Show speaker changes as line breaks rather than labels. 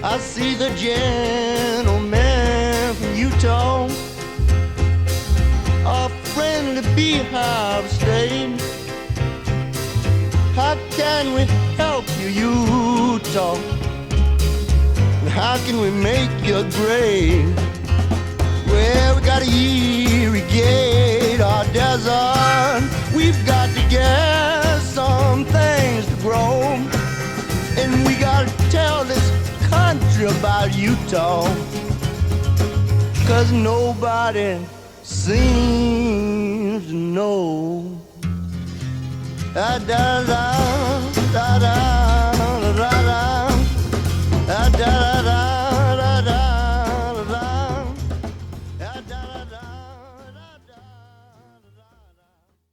I see the gentleman from Utah, a friendly Beehive state. How can we help you, Utah? How can we make you great? Well, we gotta irrigate our desert. We've got to get some things to grow. And we gotta tell this country about Utah, 'cause nobody seems to know. Da da da da da.